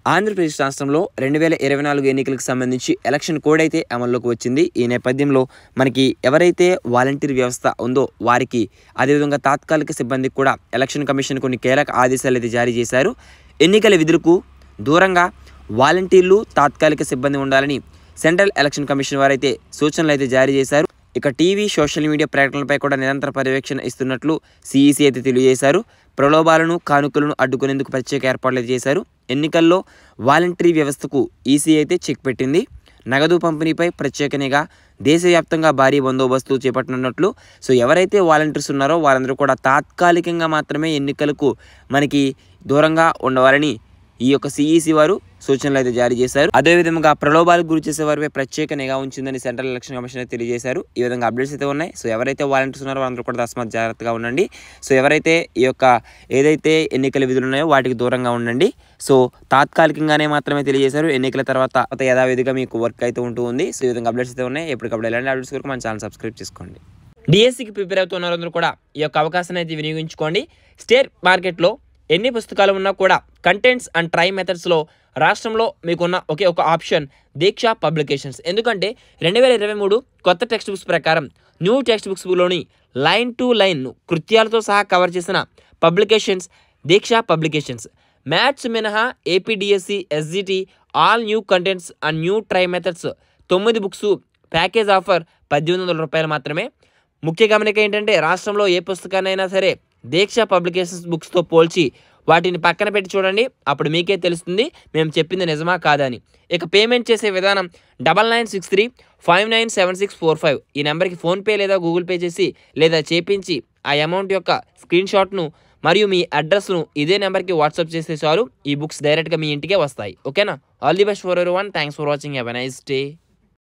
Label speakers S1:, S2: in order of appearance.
S1: ఆంధ్రప్రదేశ్ రాష్ట్రంలో 2024 ఎన్నికలకు సంబంధించి ఎలక్షన్ కోడ్ అయితే అమల్లోకి వచ్చింది. ఈ నేపథ్యంలో మనకి ఎవరైతే వాలంటీర్ వ్యవస్థ ఉందో వారికి, అదేవిధంగా తాత్కాలిక సిబ్బందికి కూడా ఎలక్షన్ కమిషన్ కొన్ని కీలక ఆదేశాలు అయితే జారీ చేశారు. ఎన్నికల విధులకు దూరంగా వాలంటీర్లు, తాత్కాలిక సిబ్బంది ఉండాలని సెంట్రల్ ఎలక్షన్ కమిషన్ వారైతే సూచనలు అయితే జారీ చేశారు. ఇక టీవీ, సోషల్ మీడియా ప్రకటనలపై కూడా నిరంతర పర్యవేక్షణ ఇస్తున్నట్లు సిఈసి అయితే తెలియజేశారు. ప్రలోభాలను, కానుకలను అడ్డుకునేందుకు ప్రత్యేక ఏర్పాట్లు అయితే చేశారు. ఎన్నికల్లో వాలంటరీ వ్యవస్థకు ఈసీ అయితే చెక్ పెట్టింది. నగదు పంపిణీపై ప్రత్యేక నిఘా, దేశవ్యాప్తంగా భారీ బందోబస్తు చేపట్టనున్నట్లు. సో ఎవరైతే వాలంటీర్స్ ఉన్నారో వారందరూ కూడా తాత్కాలికంగా మాత్రమే ఎన్నికలకు మనకి దూరంగా ఉండవాలని ఈ యొక్క సిఈసి వారు సూచనలు అయితే జారీ చేశారు. అదేవిధంగా ప్రలోభాలకు గురి చేసే వారిపై ప్రత్యేక నిఘా ఉంచిందని సెంట్రల్ ఎలక్షన్ కమిషన్ తెలియజేశారు. ఈ విధంగా అప్డేట్స్ అయితే ఉన్నాయి. సో ఎవరైతే వాలంటీర్స్ ఉన్నారో వారందరూ కూడా తస్మాత్ జాగ్రత్తగా ఉండండి. సో ఎవరైతే ఈ యొక్క ఏదైతే ఎన్నికల విధులు ఉన్నాయో వాటికి దూరంగా ఉండండి. సో తాత్కాలికంగానే మాత్రమే తెలియజేశారు. ఎన్నికల తర్వాత యథావిధిగా మీకు వర్క్ అయితే ఉంటుంది. సో ఈ విధంగా అప్డేట్స్ అయితే ఉన్నాయి. ఎప్పటికప్పుడు ఎలాంటి అప్డేట్స్ వరకు మన ఛానల్ సబ్స్క్రైబ్ చేసుకోండి. డిఎస్సికి ప్రిపేర్ అవుతున్న వారందరూ కూడా ఈ యొక్క అవకాశాన్ని అయితే వినియోగించుకోండి. స్టేట్ మార్కెట్లో ఎన్ని పుస్తకాలు ఉన్నా కూడా కంటెంట్స్ అండ్ ట్రై మెథడ్స్లో రాష్ట్రంలో మీకున్న ఒకే ఒక ఆప్షన్ దీక్ష పబ్లికేషన్స్. ఎందుకంటే 2023 కొత్త టెక్స్ట్ బుక్స్ ప్రకారం న్యూ టెక్స్ట్ బుక్స్లోని లైన్ టు లైన్ కృత్యాలతో సహా కవర్ చేసిన పబ్లికేషన్స్ దీక్ష పబ్లికేషన్స్. మ్యాథ్స్ మినహా AP DSC, SGT all new contents and new try methods 9 books package offer 1800 రూపాయలు మాత్రమే. ముఖ్య గమనిక ఏంటంటే రాష్ట్రంలో ఏ పుస్తకాన్నైనా సరే దీక్ష పబ్లికేషన్స్ బుక్స్తో పోల్చి వాటిని పక్కన పెట్టి చూడండి. అప్పుడు మీకే తెలుస్తుంది మేము చెప్పింది నిజమా కాదా అని. ఇక పేమెంట్ చేసే విధానం 9963597645 ఈ నెంబర్కి ఫోన్పే లేదా గూగుల్ పే చేసి లేదా చేపించి ఆ అమౌంట్ యొక్క స్క్రీన్ షాట్ను మరియు మీ అడ్రస్ను ఇదే నెంబర్కి వాట్సాప్ చేస్తే చాలు. ఈ బుక్స్ డైరెక్ట్గా మీ ఇంటికే వస్తాయి. ఓకేనా? All the best for everyone. Thanks for watching. Have a nice day.